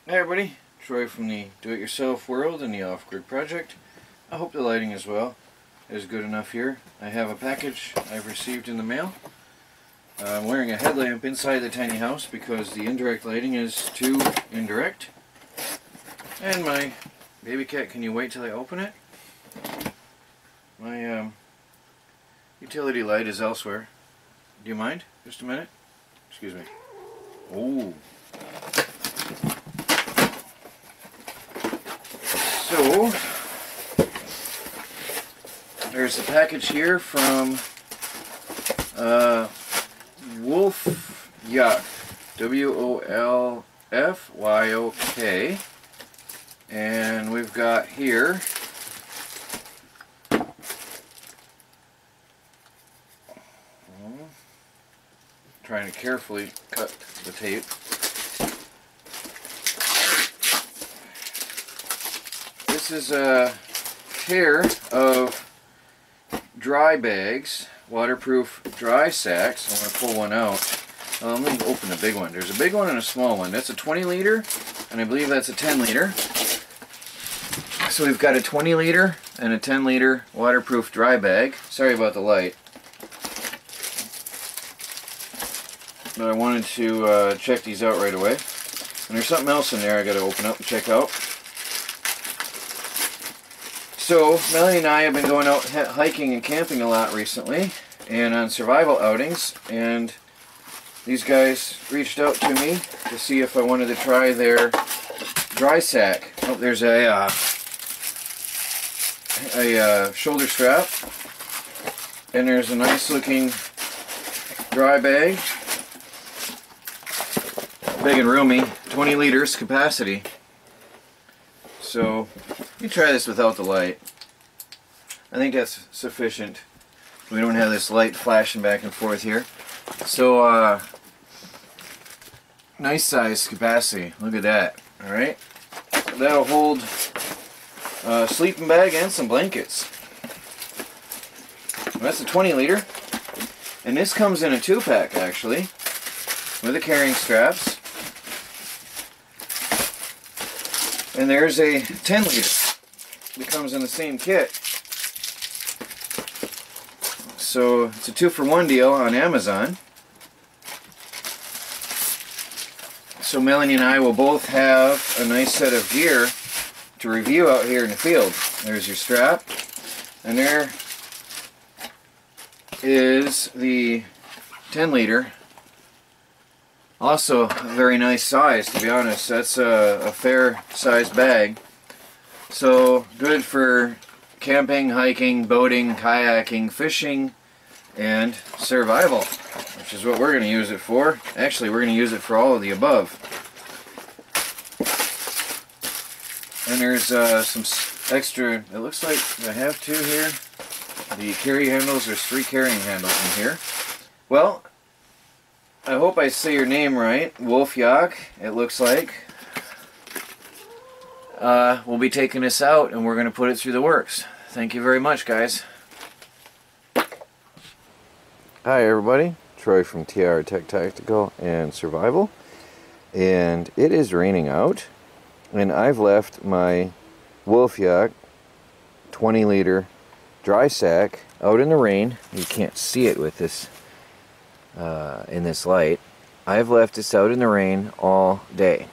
Hey everybody, Troy from the Do-It-Yourself World and the Off-Grid Project. I hope the lighting as well is good enough here. I have a package I've received in the mail. I'm wearing a headlamp inside the tiny house because the indirect lighting is too indirect. And my baby cat, can you wait till I open it? My utility light is elsewhere. Do you mind? Just a minute? Excuse me. Oh. So, there's a package here from Wolfyok, W-O-L-F-Y-O-K, and we've got here trying to carefully cut the tape. This is a pair of dry bags, waterproof dry sacks. I'm going to pull one out. Let me open the big one. There's a big one and a small one. That's a 20 liter, and I believe that's a 10 liter. So we've got a 20 liter and a 10 liter waterproof dry bag. Sorry about the light. But I wanted to check these out right away. And there's something else in there I got to open up and check out. So, Melanie and I have been going out hiking and camping a lot recently, and on survival outings, and these guys reached out to me to see if I wanted to try their dry sack. Oh, there's a shoulder strap, and there's a nice looking dry bag, big and roomy, 20 liters capacity. So, you try this without the light. I think that's sufficient. We don't have this light flashing back and forth here. So, nice size capacity. Look at that. Alright? That'll hold a sleeping bag and some blankets. That's a 20 liter. And this comes in a 2-pack actually, with the carrying straps. And there's a 10 liter that comes in the same kit. So it's a 2-for-1 deal on Amazon. So Melanie and I will both have a nice set of gear to review out here in the field. There's your strap, and there is the 10 liter. Also a very nice size, to be honest. That's a fair sized bag. So good for camping, hiking, boating, kayaking, fishing, and survival, which is what we're going to use it for. Actually, we're going to use it for all of the above. And there's some extra, it looks like I have 2 here. The carry handles, there's 3 carrying handles in here. Well, I hope I say your name right, Wolfyok, it looks like. We'll be taking this out and we're going to put it through the works. Thank you very much, guys. Hi everybody, Troy from TR Tech Tactical and Survival. And it is raining out, and I've left my Wolfyok 20 liter dry sack out in the rain. You can't see it with this in this light. I've left this out in the rain all day.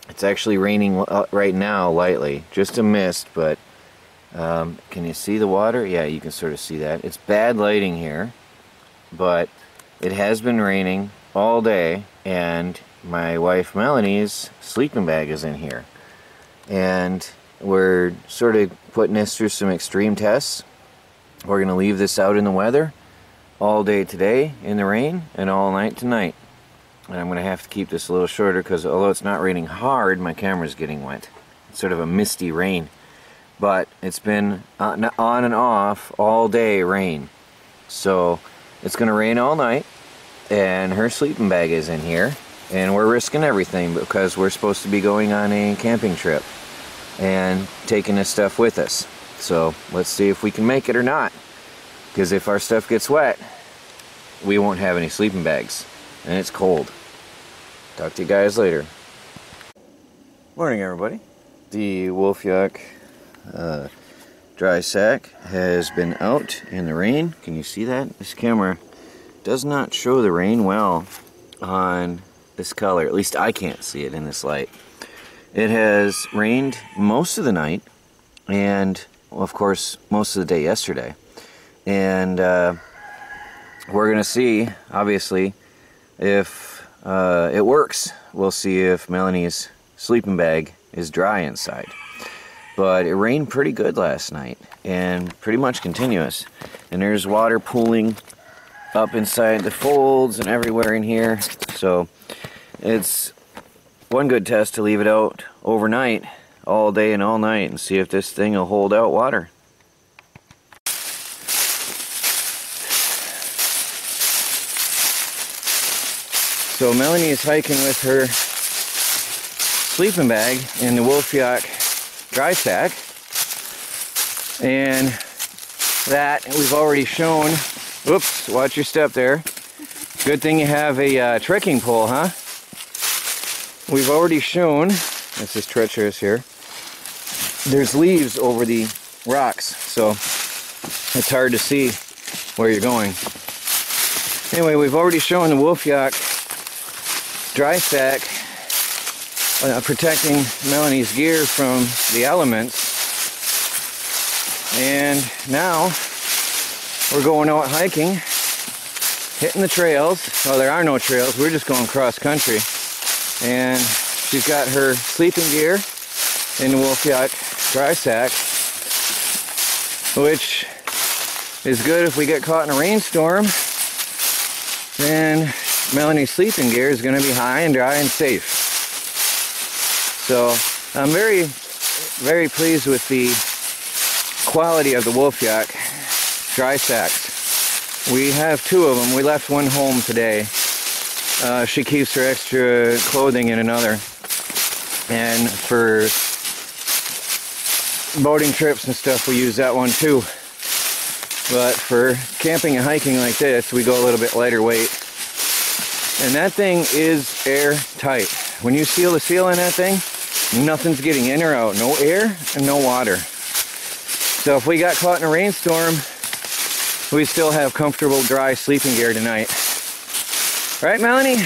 It's actually raining right now lightly, just a mist, but can you see the water? Yeah, you can sort of see that. It's bad lighting here, but it has been raining all day, and my wife Melanie's sleeping bag is in here, and we're sort of putting this through some extreme tests. We're going to leave this out in the weather all day today in the rain and all night tonight. And I'm going to have to keep this a little shorter because although it's not raining hard, my camera's getting wet. It's sort of a misty rain. But it's been on and off all day rain. So it's going to rain all night, and her sleeping bag is in here, and we're risking everything because we're supposed to be going on a camping trip and taking this stuff with us. So let's see if we can make it or not, because if our stuff gets wet, we won't have any sleeping bags, and it's cold. Talk to you guys later. Morning, everybody. The Wolfyok dry sack has been out in the rain. Can you see that? This camera does not show the rain well on this color. At least I can't see it in this light. It has rained most of the night and, well, of course, most of the day yesterday. And we're going to see, obviously, if it works. We'll see if Melanie's sleeping bag is dry inside. But it rained pretty good last night and pretty much continuous. And there's water pooling up inside the folds and everywhere in here. So it's one good test to leave it out overnight, all day and all night, and see if this thing will hold out water. So Melanie is hiking with her sleeping bag in the Wolfyok dry sack, and that we've already shown. Whoops, watch your step there. Good thing you have a trekking pole, huh? We've already shown, this is treacherous here, there's leaves over the rocks, so it's hard to see where you're going. Anyway, we've already shown the Wolfyok dry sack protecting Melanie's gear from the elements, and now we're going out hiking, hitting the trails. Well, there are no trails, we're just going cross country, and she's got her sleeping gear in the Wolfyok dry sack, which is good if we get caught in a rainstorm. Then Melanie's sleeping gear is going to be high and dry and safe. So I'm very, very pleased with the quality of the Wolfyok dry sacks. We have two of them. We left one home today. She keeps her extra clothing in another. And for boating trips and stuff, we use that one too. But for camping and hiking like this, we go a little bit lighter weight. And that thing is airtight. When you seal the seal in that thing, nothing's getting in or out. No air and no water. So if we got caught in a rainstorm, we still have comfortable, dry sleeping gear tonight. Right, Melanie?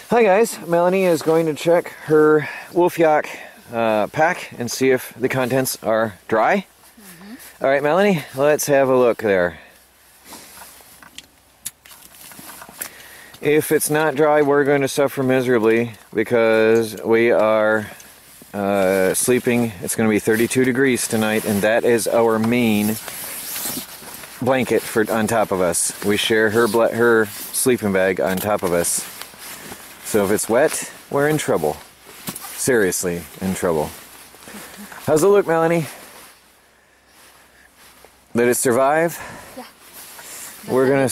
Hi guys, Melanie is going to check her Wolfyok pack and see if the contents are dry. All right, Melanie, let's have a look there. If it's not dry, we're going to suffer miserably because we are sleeping. It's going to be 32 degrees tonight, and that is our main blanket for on top of us. We share her sleeping bag on top of us. So if it's wet, we're in trouble. Seriously, in trouble. How's it look, Melanie? Did it survive? Yeah. We're gonna.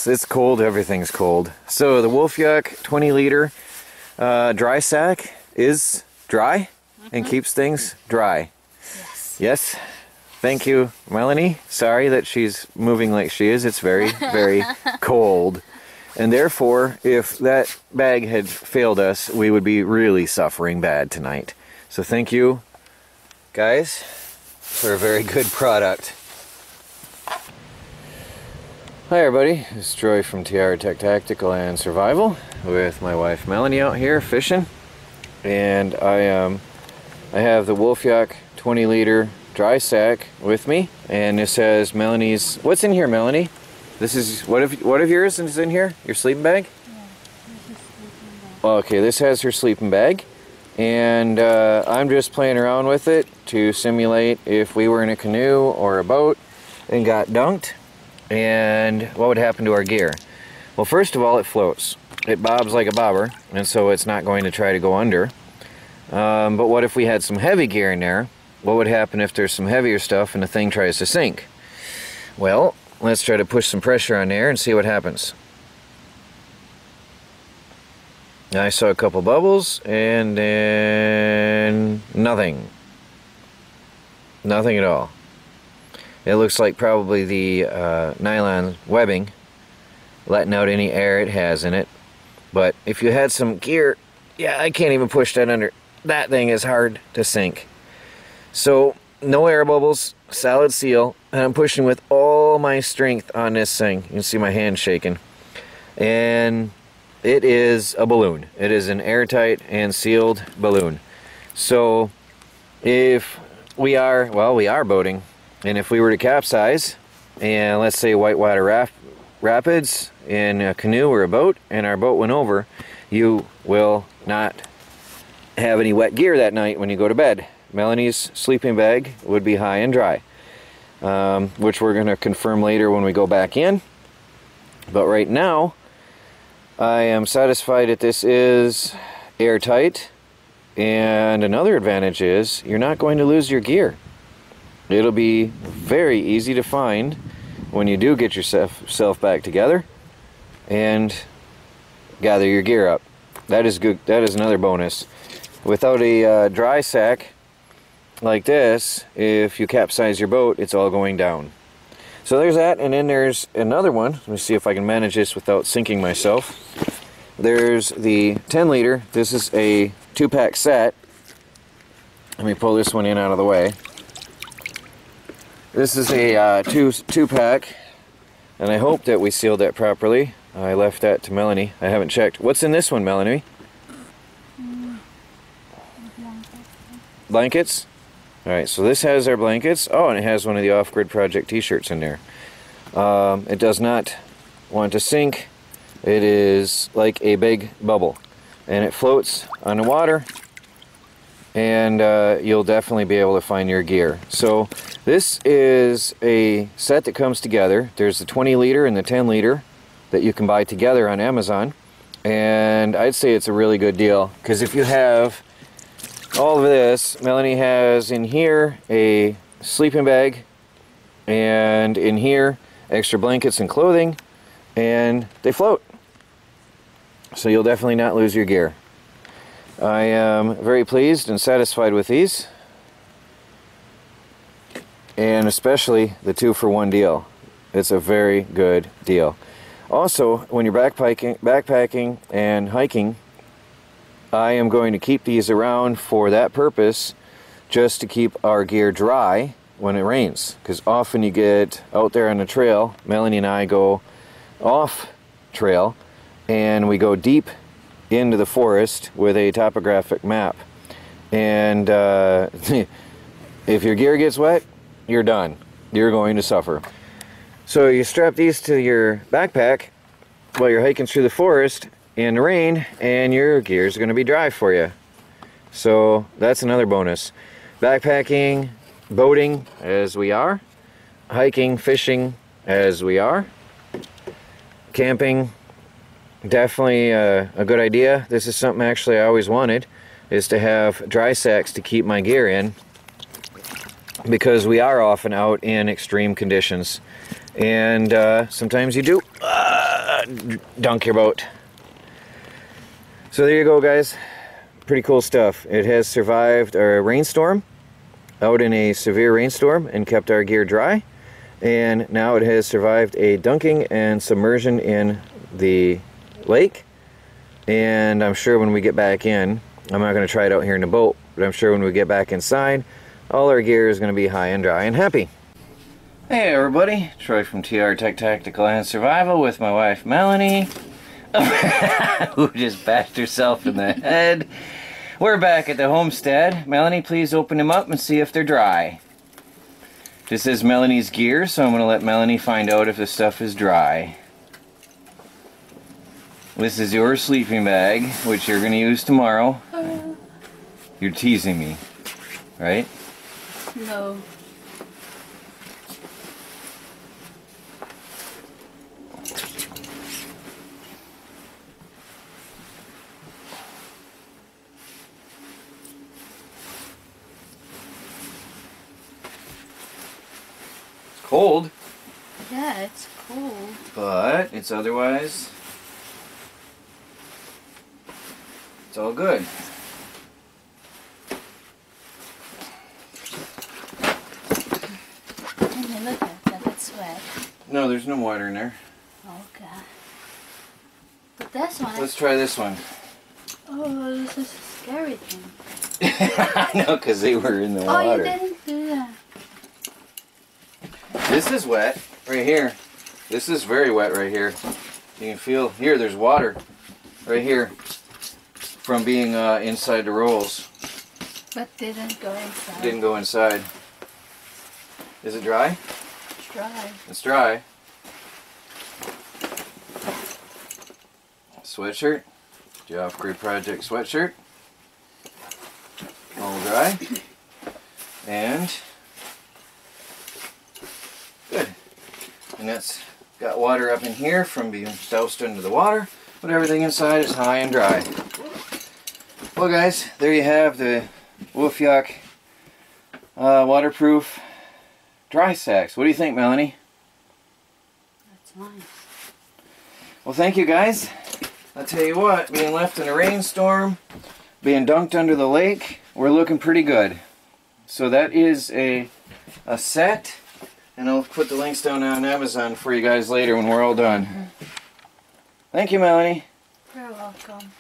It's cold. Everything's cold. So the Wolfyok 20-liter dry sack is dry and keeps things dry. Yes. Yes. Thank you, Melanie. Sorry that she's moving like she is. It's very, very cold. And therefore, if that bag had failed us, we would be really suffering bad tonight. So thank you, guys, for a very good product. Hi everybody, it's Troy from TR Tactical and Survival with my wife Melanie out here fishing. And I have the Wolfyok 20-liter dry sack with me, and this has Melanie's. What's in here, Melanie? This is what of yours is in here? Your sleeping bag? Yeah, this is sleeping bag. Okay, this has her sleeping bag, and I'm just playing around with it to simulate if we were in a canoe or a boat and got dunked, and what would happen to our gear. Well, first of all, it floats. It bobs like a bobber, and so it's not going to try to go under. But what if we had some heavy gear in there? What would happen if there's some heavier stuff and the thing tries to sink? Well, let's try to push some pressure on there and see what happens. I saw a couple bubbles and then nothing. Nothing at all. It looks like probably the nylon webbing letting out any air it has in it. But if you had some gear, yeah, I can't even push that under. That thing is hard to sink. So no air bubbles, solid seal, and I'm pushing with all my strength on this thing. You can see my hand shaking. And it is a balloon. It is an airtight and sealed balloon. So if we are boating, and if we were to capsize, and let's say whitewater rapids in a canoe or a boat, and our boat went over, you will not have any wet gear that night when you go to bed. Melanie's sleeping bag would be high and dry, which we're going to confirm later when we go back in. But right now, I am satisfied that this is airtight, and another advantage is you're not going to lose your gear. It'll be very easy to find when you do get yourself back together and gather your gear up. That is good. That is another bonus. Without a dry sack like this, if you capsize your boat, it's all going down. So there's that, and then there's another one. Let me see if I can manage this without sinking myself. There's the 10 liter. This is a 2-pack set. Let me pull this one in out of the way. This is a two-pack, and I hope that we sealed that properly. I left that to Melanie. I haven't checked. What's in this one, Melanie? Blankets? Alright, so this has our blankets. Oh, and it has one of the Off-Grid Project t-shirts in there. It does not want to sink. It is like a big bubble. And it floats on the water. And you'll definitely be able to find your gear. So this is a set that comes together. There's the 20 liter and the 10 liter that you can buy together on Amazon. And I'd say it's a really good deal. Because if you have all of this, Melanie has in here a sleeping bag, and in here extra blankets and clothing, and they float. So you'll definitely not lose your gear. I am very pleased and satisfied with these, and especially the 2-for-1 deal. It's a very good deal. Also, when you're backpacking and hiking, I am going to keep these around for that purpose, just to keep our gear dry when it rains. Because often you get out there on the trail, Melanie and I go off trail, and we go deep into the forest with a topographic map. And if your gear gets wet, you're done. You're going to suffer. So you strap these to your backpack while you're hiking through the forest in the rain, and your gear is going to be dry for you. So that's another bonus. Backpacking, boating as we are, hiking, fishing as we are, camping, definitely a good idea. This is something actually I always wanted, is to have dry sacks to keep my gear in, because we are often out in extreme conditions, and sometimes you do dunk your boat. So there you go, guys. Pretty cool stuff. It has survived a rainstorm, out in a severe rainstorm, and kept our gear dry. And now it has survived a dunking and submersion in the lake. And I'm sure when we get back in, I'm not going to try it out here in the boat, but I'm sure when we get back inside, all our gear is going to be high and dry and happy. Hey everybody, Troy from TR Tactical and Survival with my wife Melanie, who just bashed herself in the head. We're back at the homestead. Melanie, please open them up and see if they're dry. This is Melanie's gear, so I'm going to let Melanie find out if the stuff is dry. This is your sleeping bag, which you're going to use tomorrow. You're teasing me, right? No. Cold. Yeah, it's cold. But it's otherwise, it's all good. And look at that, it's wet. No, there's no water in there. Okay. But this one. Let's try this one. Oh, this is a scary thing. I know, because they were in the Oh, water. you didn't do that. This is wet right here. This is very wet right here. You can feel here. There's water right here from being inside the rolls. But didn't go inside. Didn't go inside. Is it dry? It's dry. It's dry. Sweatshirt. Job Grid Project sweatshirt. All dry. And good. And that's got water up in here from being doused into the water, but everything inside is high and dry. Well guys, there you have the Wolfyok waterproof dry sacks. What do you think, Melanie? That's nice. Well, thank you guys. I'll tell you what, being left in a rainstorm, being dunked under the lake, we're looking pretty good. So that is a set, and I'll put the links down on Amazon for you guys later when we're all done. Thank you, Melanie. You're welcome.